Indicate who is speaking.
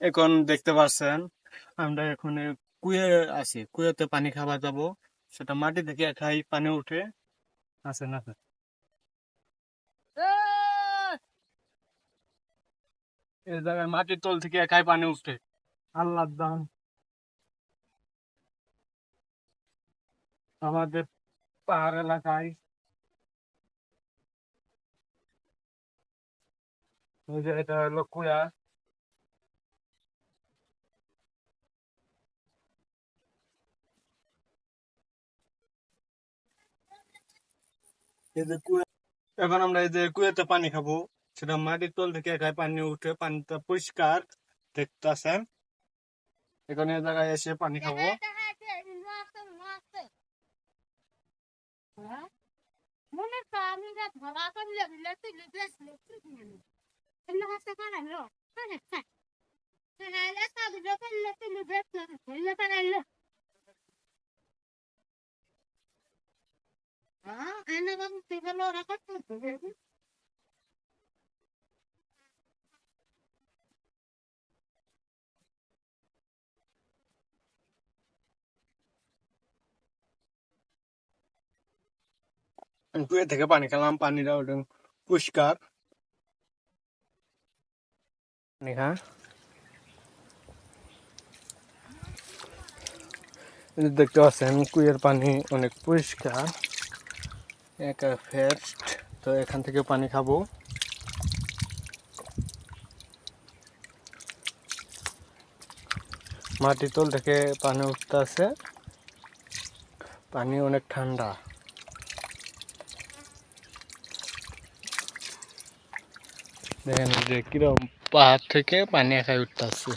Speaker 1: এখন দেখতে পাচ্ছেন আমরা এখন কুয়ে আছি, কুয়েতে পানি খাবার যাব। সেটা মাটি থেকে একাই পানি উঠে আছে না। এই জায়গায় মাটির তল থেকে একাই পানি উঠে, আল্লাহর দান আমাদের পাহাড় এলাকায়। ওই যে এটা হলো কুয়া। এই যে কুয়া, এখন আমরা এই যে কুয়াতে পানি খাবো, সেটা মাটির তল থেকে একাই পানি উঠে, পানিটা পরিষ্কার দেখতেছেন। এখন এই জায়গায় এসে পানি খাবো। আমি কুয়া থেকে পানি খেলাম, পানিটা ওটা পরিষ্কার। হ্যাঁ, দেখতে পাচ্ছেন কুয়ের পানি অনেক পরিষ্কার, একা ফ্রেশ। তো এখান থেকে পানি খাবো। মাটির তল থেকে পানি উঠতে আছে, পানি অনেক ঠান্ডা। দেখেন যে কিরকম পাহাড় থেকে পানি একাই উঠতে আছে।